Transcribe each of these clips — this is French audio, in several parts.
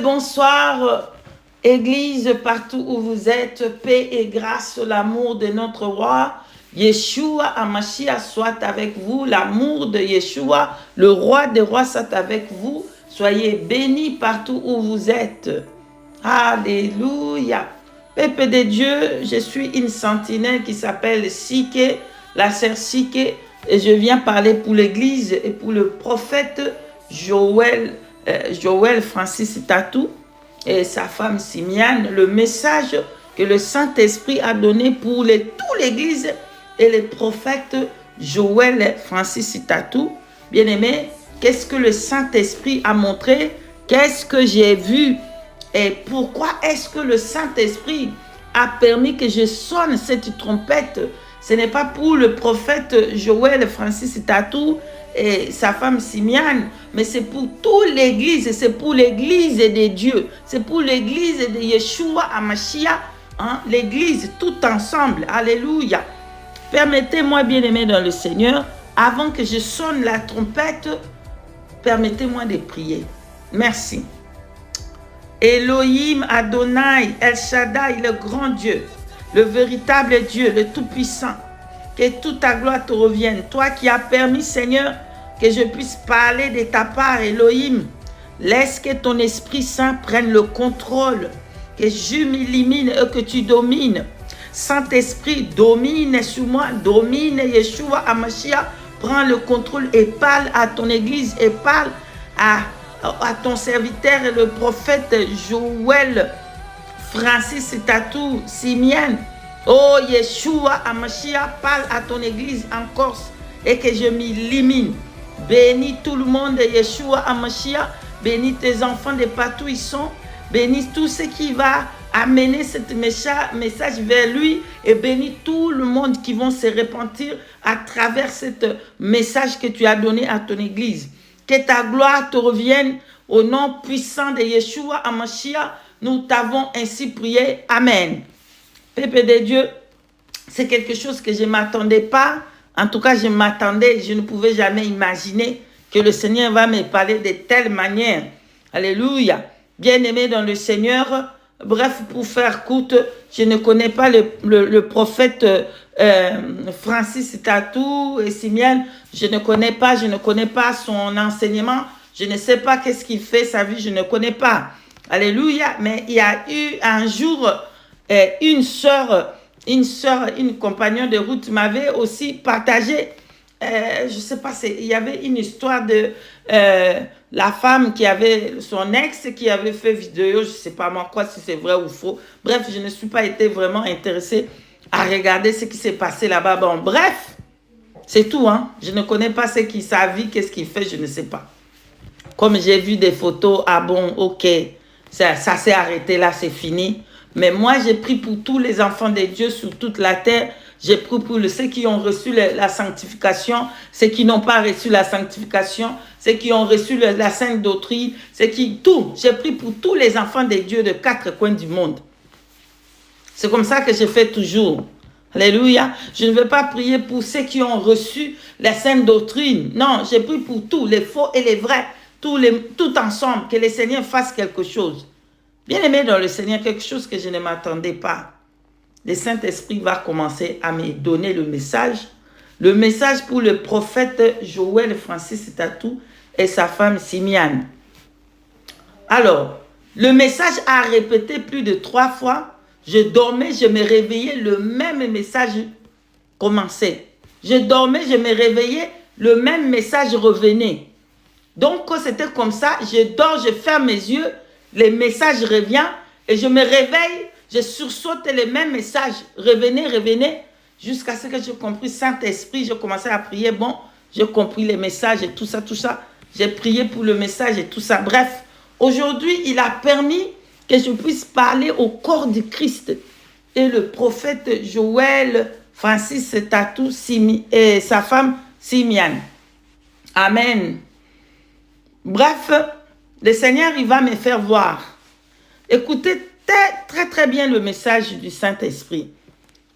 bonsoir, Église, partout où vous êtes. Paix et grâce, l'amour de notre roi, Yeshua Hamashiach soit avec vous. L'amour de Yeshua, le roi des rois, soit avec vous. Soyez bénis partout où vous êtes. Alléluia. Peuple de Dieu, je suis une sentinelle qui s'appelle Sike, la sœur Sike, et je viens parler pour l'Église et pour le prophète Joël Francis Tatou et sa femme Simiane, le message que le Saint-Esprit a donné pour toute l'Église et le prophète Joël Francis Tatou. Bien-aimé, qu'est-ce que le Saint-Esprit a montré? Qu'est-ce que j'ai vu? Et pourquoi est-ce que le Saint-Esprit a permis que je sonne cette trompette? Ce n'est pas pour le prophète Joël Francis Tatou et sa femme Simiane, mais c'est pour toute l'Église, c'est pour l'Église de Dieu, c'est pour l'Église de Yeshua Hamashiach, hein? L'Église tout ensemble. Alléluia. Permettez-moi, bien-aimé dans le Seigneur, avant que je sonne la trompette, permettez-moi de prier. Merci. Elohim, Adonai, El Shaddai, le grand Dieu, le véritable Dieu, le Tout-Puissant, que toute ta gloire te revienne. Toi qui as permis, Seigneur, que je puisse parler de ta part, Elohim, laisse que ton Esprit Saint prenne le contrôle, que je m'illumine et que tu domines. Saint-Esprit, domine sur moi, domine Yeshua Hamashiach, prends le contrôle et parle à ton Église et parle à ton serviteur, le prophète Joël Francis Tatou Simiane. Oh Yeshua Hamashiach, parle à ton Église en Corse et que je m'illumine. Bénis tout le monde de Yeshua Hamashiach, bénis tes enfants de partout ils sont, bénis tout ce qui va amener ce message vers lui et bénis tout le monde qui vont se repentir à travers ce message que tu as donné à ton Église. Que ta gloire te revienne au nom puissant de Yeshua Hamashiach. Nous t'avons ainsi prié. Amen. Peuple de Dieu, c'est quelque chose que je ne m'attendais pas. En tout cas, je ne pouvais jamais imaginer que le Seigneur va me parler de telle manière. Alléluia. Bien-aimé dans le Seigneur. Bref, pour faire courte, je ne connais pas le prophète Francis Tatou et Simiane. Je ne connais pas son enseignement. Je ne sais pas qu'est-ce qu'il fait, sa vie, je ne connais pas. Alléluia. Mais il y a eu un jour, une compagnon de route m'avait aussi partagé, je ne sais pas, il y avait une histoire de la femme qui avait son ex qui avait fait vidéo, je ne sais pas moi quoi, si c'est vrai ou faux. Bref, je ne suis pas été vraiment intéressée à regarder ce qui s'est passé là-bas. Bon, bref, c'est tout, hein. Je ne connais pas sa vie, qu'est-ce qu'il fait, je ne sais pas. Comme j'ai vu des photos, ah bon, ok, ça s'est arrêté là, c'est fini. Mais moi, j'ai pris pour tous les enfants de Dieu sur toute la terre. J'ai pris pour ceux qui ont reçu la sanctification, ceux qui n'ont pas reçu la sanctification, ceux qui ont reçu la sainte doctrine, tout. J'ai pris pour tous les enfants de Dieu de 4 coins du monde. C'est comme ça que je fais toujours. Alléluia. Je ne veux pas prier pour ceux qui ont reçu la sainte doctrine. Non, j'ai pris pour tous, les faux et les vrais, tout ensemble, que le Seigneur fasse quelque chose. Bien-aimé dans le Seigneur, quelque chose que je ne m'attendais pas. Le Saint-Esprit va commencer à me donner le message pour le prophète Joël Francis Tatou et sa femme Simiane. Alors, le message a répété plus de 3 fois. Je dormais, je me réveillais, le même message commençait. Je dormais, je me réveillais, le même message revenait. Donc, quand c'était comme ça, je dors, je ferme mes yeux, le message revient et je me réveille, je sursaute les mêmes messages. Revenez, jusqu'à ce que j'ai compris Saint-Esprit, j'ai commencé à prier. Bon, j'ai compris les messages et tout ça. J'ai prié pour le message et tout ça. Bref, aujourd'hui, il a permis que je puisse parler au corps du Christ. Et le prophète Joël Francis Tatou et sa femme Simiane. Amen. Bref, le Seigneur, il va me faire voir. Écoutez très bien le message du Saint-Esprit.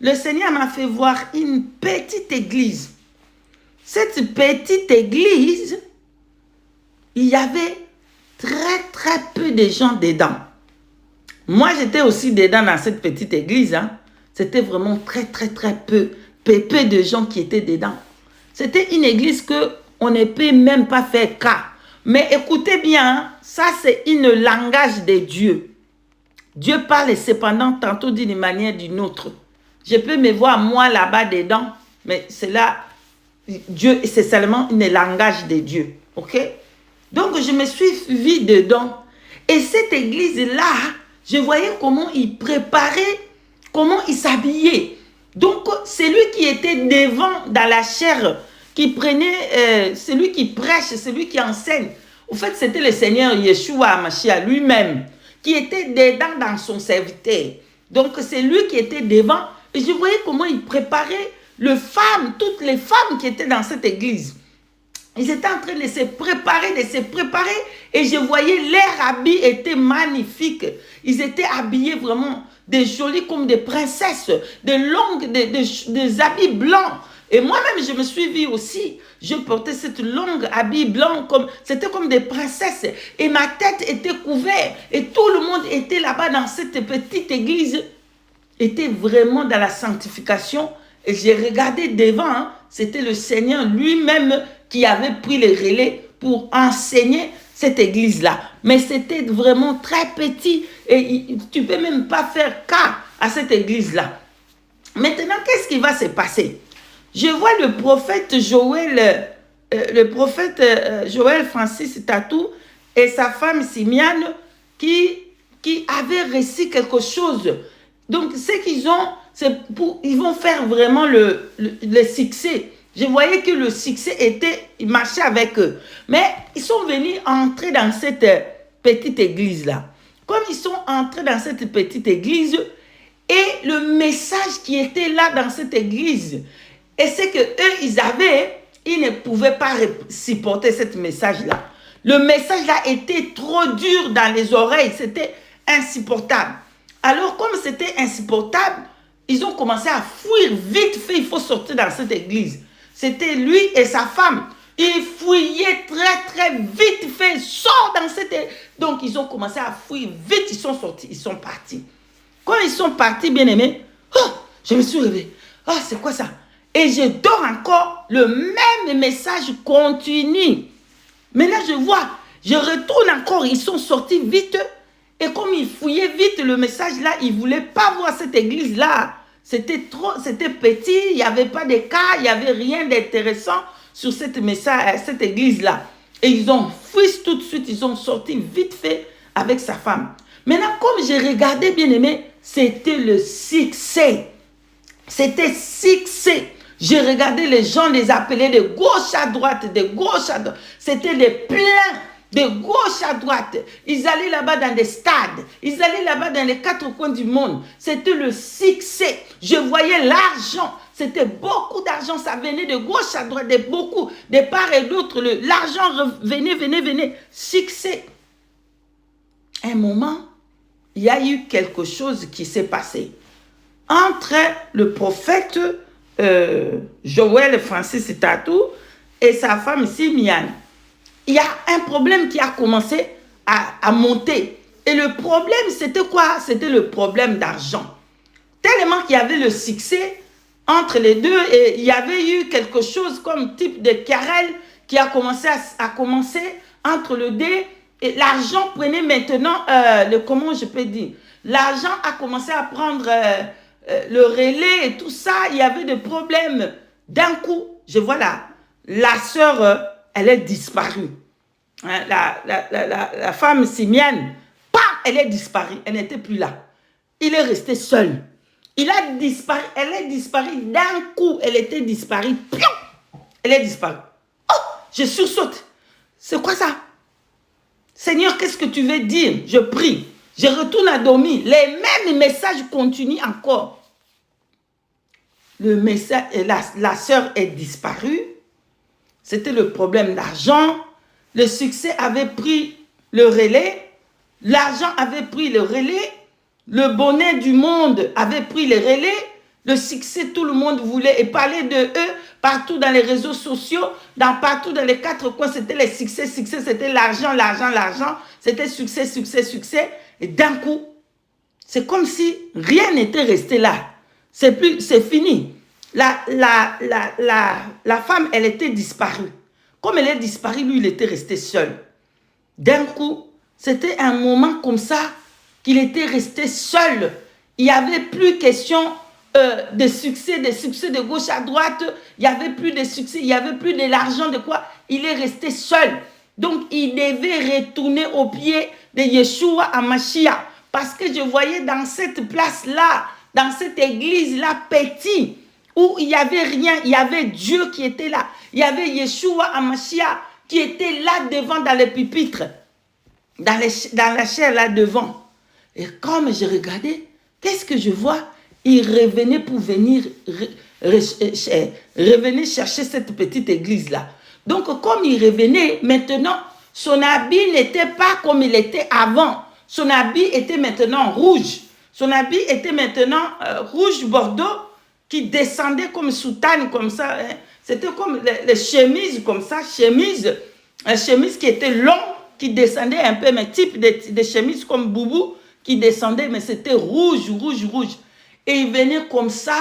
Le Seigneur m'a fait voir une petite église. Cette petite église, il y avait très peu de gens dedans. Moi, j'étais aussi dedans dans cette petite église. Hein. C'était vraiment très peu de gens qui étaient dedans. C'était une église qu'on ne peut même pas faire cas. Mais écoutez bien, hein, ça c'est une langage de Dieu. Dieu parle cependant tantôt d'une manière d'une autre. Je peux me voir moi là-bas dedans, mais c'est là, Dieu, c'est seulement un langage de Dieu. Ok? Donc je me suis vue dedans. Et cette église-là, je voyais comment il préparait, comment il s'habillait. Donc celui qui était devant dans la chair, qui prenait, celui qui prêche, celui qui enseigne. En fait, c'était le Seigneur Yeshua Hamashiach lui-même qui était dedans dans son serviteur. Donc, c'est lui qui était devant. Et je voyais comment il préparait toutes les femmes qui étaient dans cette église. Ils étaient en train de se préparer. Et je voyais leurs habits étaient magnifiques. Ils étaient habillés vraiment des jolies comme des princesses, des habits blancs. Et moi-même, je me suis vue aussi. Je portais cette longue habit blanc, c'était comme des princesses. Et ma tête était couverte. Et tout le monde était là-bas dans cette petite église. Était vraiment dans la sanctification. Et j'ai regardé devant. Hein, c'était le Seigneur lui-même qui avait pris le relais pour enseigner cette église-là. Mais c'était vraiment très petit. Et tu ne peux même pas faire cas à cette église-là. Maintenant, qu'est-ce qui va se passer? Je vois le prophète Joël Francis Tatou et sa femme Simiane qui avaient reçu quelque chose. Donc, ce qu'ils ont, ils vont faire vraiment le succès. Je voyais que le succès il marchait avec eux. Mais ils sont venus entrer dans cette petite église-là. Comme ils sont entrés dans cette petite église, et le message qui était là dans cette église, et c'est que eux, ils ne pouvaient pas supporter ce message-là. Le message-là était trop dur dans les oreilles, c'était insupportable. Alors, comme c'était insupportable, ils ont commencé à fuir vite fait, il faut sortir dans cette église. C'était lui et sa femme. Ils fuyaient très vite fait, sort dans cette église. Donc, ils ont commencé à fuir vite, ils sont sortis, ils sont partis. Quand ils sont partis, bien aimés, je me suis réveillée. C'est quoi ça? Et je dors encore, le même message continue. Mais là, je vois, je retourne encore, ils sont sortis vite. Et comme ils fouillaient vite le message là, ils ne voulaient pas voir cette église-là. C'était petit, il n'y avait pas de cas, il n'y avait rien d'intéressant sur cette église-là. Et ils ont fui tout de suite, ils ont sorti vite fait avec sa femme. Maintenant, comme j'ai regardé, bien aimé, c'était le succès. C'était succès. J'ai regardé les gens les appeler de gauche à droite, de gauche à droite. C'était des pleins de gauche à droite. Ils allaient là-bas dans des stades. Ils allaient là-bas dans les quatre coins du monde. C'était le succès. Je voyais l'argent. C'était beaucoup d'argent. Ça venait de gauche à droite, de beaucoup, de part et d'autre. L'argent venait. Succès. Un moment, il y a eu quelque chose qui s'est passé entre le prophète Joël Francis Tatou et sa femme Simiane. Il y a un problème qui a commencé à monter. Et le problème, c'était quoi? C'était le problème d'argent. Tellement qu'il y avait le succès entre les deux et il y avait eu quelque chose comme type de querelle qui a commencé à commencer entre les deux. Et l'argent prenait maintenant, comment je peux dire, l'argent a commencé à prendre le relais et tout ça. Il y avait des problèmes. D'un coup, je vois la sœur, elle est disparue. Hein, la femme Simiane, elle est disparue. Elle n'était plus là. Il est resté seul. Elle est disparue d'un coup. Elle était disparue. Elle est disparue. Oh, je sursaute. C'est quoi ça? Seigneur, qu'est-ce que tu veux dire? Je prie. Je retourne à dormir. Les mêmes messages continuent encore. Le message, la sœur est disparue. C'était le problème d'argent. Le succès avait pris le relais. L'argent avait pris le relais. Le bonheur du monde avait pris le relais. Le succès, tout le monde voulait et parler de eux partout dans les réseaux sociaux, partout dans les quatre coins. C'était les succès, c'était l'argent, l'argent, l'argent. C'était succès, succès, succès. Et d'un coup, c'est comme si rien n'était resté là. C'est fini. La femme, elle était disparue. Comme elle est disparue, lui, il était resté seul. D'un coup, c'était un moment comme ça qu'il était resté seul. Il n'y avait plus question de succès de gauche à droite. Il n'y avait plus de succès, il n'y avait plus de l'argent, de quoi. Il est resté seul. Donc, il devait retourner au pied de Yeshua à Mashiach. Parce que je voyais dans cette place-là, dans cette église-là, petit, où il n'y avait rien, il y avait Dieu qui était là. Il y avait Yeshua à Mashiach qui était là devant dans le pupitre, dans la chair là devant. Et comme je regardais, qu'est-ce que je vois? Il revenait pour venir revenir chercher cette petite église-là. Donc, comme il revenait, maintenant, son habit n'était pas comme il était avant. Son habit était maintenant rouge. Son habit était maintenant rouge bordeaux qui descendait comme soutane, comme ça. Hein. C'était comme les chemises, comme ça, chemise qui était long, qui descendait un peu, mais type de chemise comme boubou, qui descendait, mais c'était rouge, rouge, rouge. Et il venait comme ça.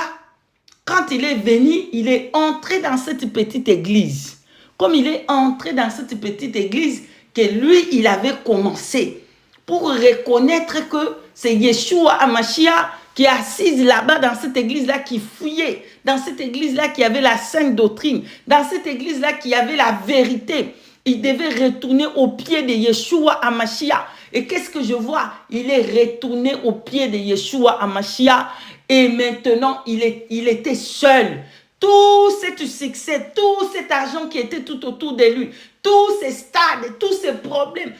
Quand il est venu, il est entré dans cette petite église. Comme il est entré dans cette petite église, que lui, il avait commencé pour reconnaître que c'est Yeshua Hamashiach qui est assise là-bas dans cette église-là, qui fouillait, dans cette église-là qui avait la sainte doctrine, dans cette église-là qui avait la vérité. Il devait retourner au pied de Yeshua Hamashiach. Et qu'est-ce que je vois? Il est retourné au pied de Yeshua Hamashiach et maintenant il était seul. Tout ce succès, tout cet argent qui était tout autour de lui, tous ces stades, tous ces problèmes,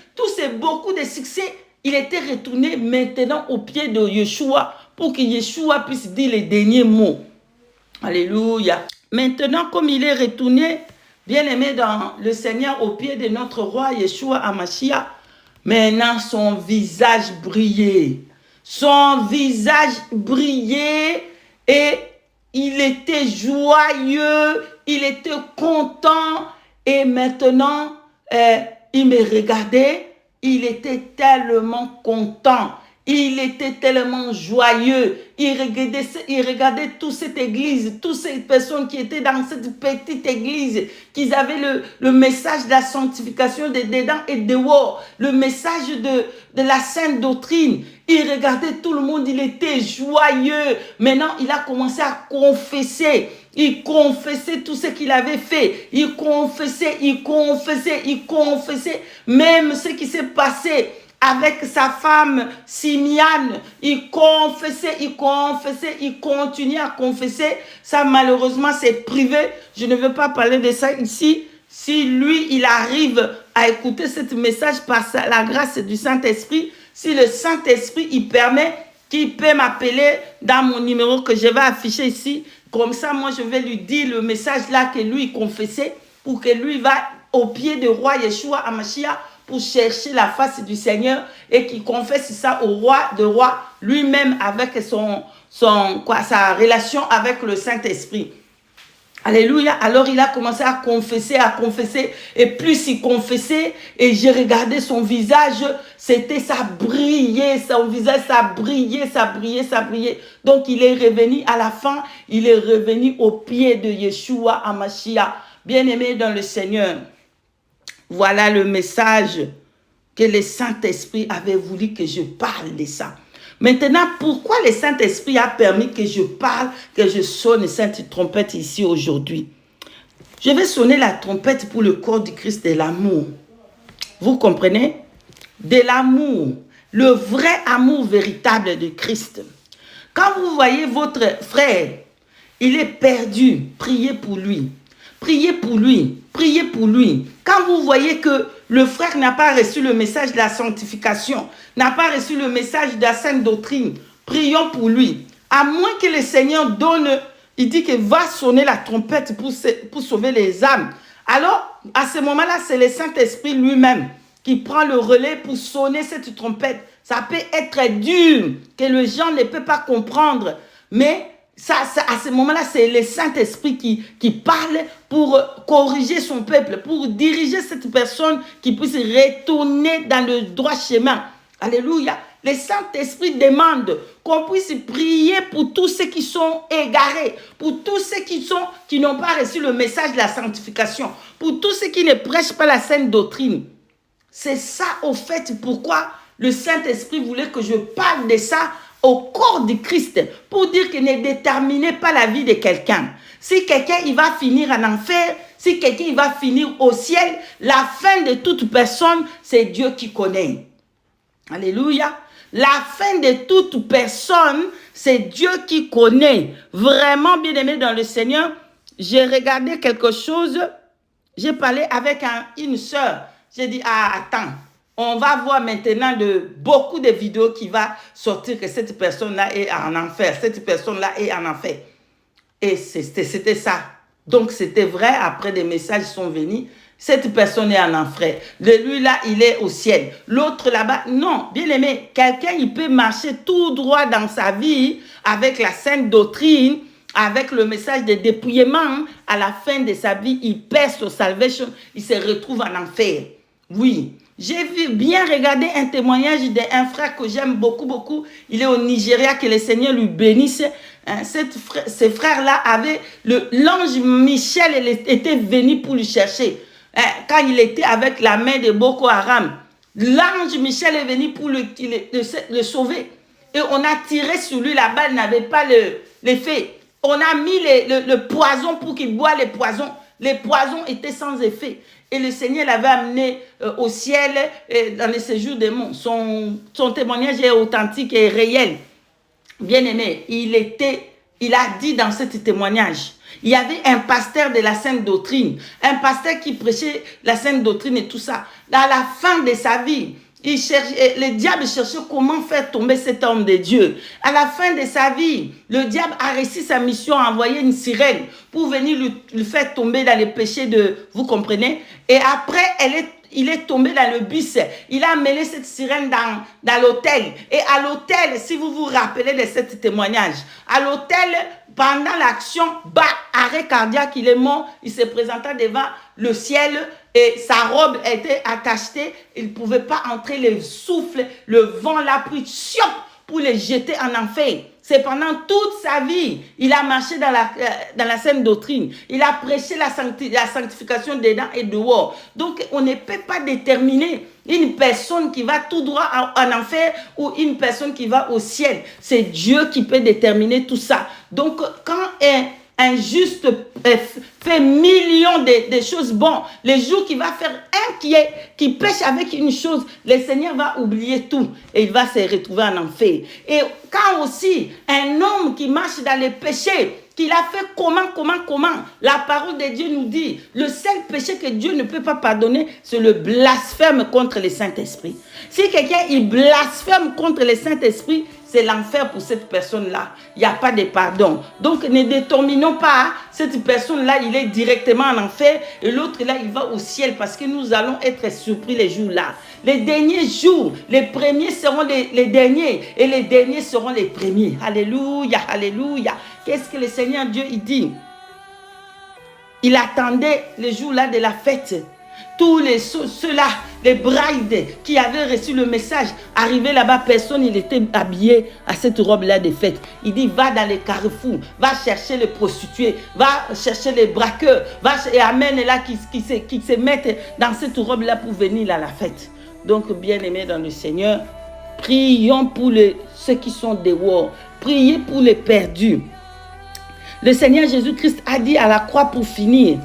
beaucoup de succès, il était retourné maintenant au pied de Yeshua pour que Yeshua puisse dire les derniers mots. Alléluia. Maintenant, comme il est retourné, bien-aimé dans le Seigneur, au pied de notre roi Yeshua Hamashiach, maintenant son visage brillait. Son visage brillait et il était joyeux, il était content. Et maintenant, il me regardait, il était tellement content. Il était tellement joyeux. Il regardait toute cette église, toutes ces personnes qui étaient dans cette petite église, qui avaient le message de la sanctification de dedans et dehors, le message de la sainte doctrine. Il regardait tout le monde, il était joyeux. Maintenant, il a commencé à confesser. Il confessait tout ce qu'il avait fait. Il confessait. Même ce qui s'est passé avec sa femme Simiane, il confessait, il continuait à confesser. Ça, malheureusement, c'est privé. Je ne veux pas parler de ça ici. Si lui, il arrive à écouter ce message par la grâce du Saint-Esprit, si le Saint-Esprit, il permet qu'il peut m'appeler dans mon numéro que je vais afficher ici, comme ça, moi, je vais lui dire le message là que lui, il confessait, pour que lui va au pied du roi Yeshua Hamashiach, pour chercher la face du Seigneur et qui confesse ça au roi de rois lui-même avec sa relation avec le Saint-Esprit. Alléluia. Alors il a commencé à confesser. Et plus il confessait, et j'ai regardé son visage, ça brillait, son visage, ça brillait. Donc il est revenu à la fin, il est revenu au pied de Yeshua Hamashiach. Bien-aimé dans le Seigneur. Voilà le message que le Saint-Esprit avait voulu que je parle de ça. Maintenant, pourquoi le Saint-Esprit a permis que je parle, que je sonne cette trompette ici aujourd'hui? Je vais sonner la trompette pour le corps du Christ de l'amour. Vous comprenez? De l'amour, le vrai amour véritable de Christ. Quand vous voyez votre frère, il est perdu, priez pour lui. Priez pour lui. Priez pour lui. Quand vous voyez que le frère n'a pas reçu le message de la sanctification, n'a pas reçu le message de la sainte doctrine, prions pour lui. À moins que le Seigneur donne, il dit qu'il va sonner la trompette pour sauver les âmes. Alors, à ce moment-là, c'est le Saint-Esprit lui-même qui prend le relais pour sonner cette trompette. Ça peut être dur, que les gens ne peuvent pas comprendre, mais À ce moment-là, c'est le Saint-Esprit qui parle pour corriger son peuple, pour diriger cette personne qui puisse retourner dans le droit chemin. Alléluia. Le Saint-Esprit demande qu'on puisse prier pour tous ceux qui sont égarés, pour tous ceux qui n'ont pas reçu le message de la sanctification, pour tous ceux qui ne prêchent pas la sainte doctrine. C'est ça, au fait, pourquoi le Saint-Esprit voulait que je parle de ça au corps du Christ, pour dire que ne déterminez pas la vie de quelqu'un. Si quelqu'un il va finir en enfer, si quelqu'un il va finir au ciel, la fin de toute personne, c'est Dieu qui connaît. Alléluia. La fin de toute personne, c'est Dieu qui connaît. Vraiment, bien-aimé dans le Seigneur, j'ai regardé quelque chose, j'ai parlé avec une sœur. J'ai dit, attends, on va voir maintenant beaucoup de vidéos qui vont sortir que cette personne-là est en enfer. Cette personne-là est en enfer. Et c'était ça. Donc, c'était vrai. Après, des messages sont venus. Cette personne est en enfer. Lui-là, il est au ciel. L'autre là-bas, non. Bien aimé, quelqu'un, il peut marcher tout droit dans sa vie avec la sainte doctrine, avec le message de dépouillement. À la fin de sa vie, il perd son salvation. Il se retrouve en enfer. Oui. J'ai bien regardé un témoignage d'un frère que j'aime beaucoup, beaucoup. Il est au Nigeria, que le Seigneur lui bénisse. Ce frère-là avait l'ange Michel était venu pour lui chercher. Quand il était avec la main de Boko Haram, l'ange Michel est venu pour le sauver. Et on a tiré sur lui, la balle n'avait pas l'effet. On a mis le poison pour qu'il boive les poisons. Les poisons étaient sans effet. Et le Seigneur l'avait amené au ciel dans le séjour des monts. Son témoignage est authentique et réel. Bien aimé, il a dit dans ce témoignage, il y avait un pasteur de la sainte doctrine, un pasteur qui prêchait la sainte doctrine et tout ça. À la fin de sa vie, le diable cherchait comment faire tomber cet homme de Dieu. À la fin de sa vie, le diable a réussi sa mission à envoyer une sirène pour venir le faire tomber dans les péchés vous comprenez? Et après, il est tombé dans le bus. Il a mêlé cette sirène dans l'hôtel. Et à l'hôtel, si vous vous rappelez de ce témoignage, à l'hôtel, pendant l'action, arrêt cardiaque, il est mort. Il se présenta devant le ciel et sa robe était attachée. Il ne pouvait pas entrer le souffle, le vent l'a pris pour le jeter en enfer. C'est pendant toute sa vie, il a marché dans la sainte doctrine. Il a prêché la sanctification dedans et dehors. Donc, on ne peut pas déterminer une personne qui va tout droit en enfer ou une personne qui va au ciel. C'est Dieu qui peut déterminer tout ça. Donc, quand un juste fait millions de choses bonnes, le jour qu'il va faire un qui pêche avec une chose, le Seigneur va oublier tout et il va se retrouver en enfer. Et quand aussi un homme qui marche dans les péchés, qu'il a fait comment, la parole de Dieu nous dit, le seul péché que Dieu ne peut pas pardonner, c'est le blasphème contre le Saint-Esprit. Si quelqu'un il blasphème contre le Saint-Esprit, c'est l'enfer pour cette personne-là. Il n'y a pas de pardon. Donc, ne déterminons pas cette personne-là, il est directement en enfer et l'autre là, il va au ciel parce que nous allons être surpris les jours-là. Les derniers jours, les premiers seront les derniers et les derniers seront les premiers. Alléluia, alléluia. Qu'est-ce que le Seigneur Dieu il dit? Il attendait les jours-là de la fête. Tous ceux-là, les brides qui avaient reçu le message, arrivaient là-bas, personne il était habillé à cette robe-là de fête. Il dit, va dans les carrefours, va chercher les prostituées, va chercher les braqueurs, et amène là qui se mettent dans cette robe-là pour venir à la fête. Donc, bien-aimés dans le Seigneur, prions pour ceux qui sont dehors, priez pour les perdus. Le Seigneur Jésus-Christ a dit à la croix pour finir,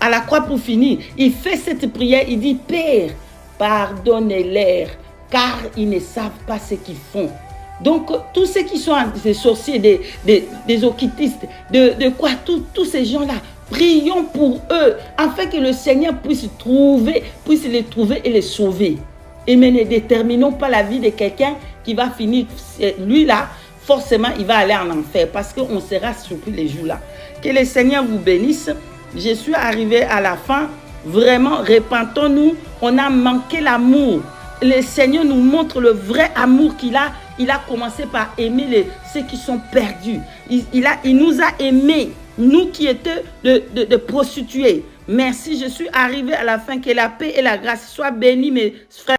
à la croix pour finir, il fait cette prière, il dit, Père, pardonne-leur, car ils ne savent pas ce qu'ils font. Donc, tous ceux qui sont des sorciers, des occultistes, tous ces gens-là, prions pour eux, afin que le Seigneur puisse les trouver et les sauver. Et mais ne déterminons pas la vie de quelqu'un qui va finir, lui-là, forcément, il va aller en enfer, parce qu'on sera surpris les jours-là. Que le Seigneur vous bénisse. Je suis arrivé à la fin. Vraiment, repentons-nous. On a manqué l'amour. le Seigneur nous montre le vrai amour qu'il a. Il a commencé par aimer ceux qui sont perdus. Il nous a aimés, nous qui étions de prostituées. Merci, je suis arrivé à la fin. Que la paix et la grâce soient bénies, mes frères.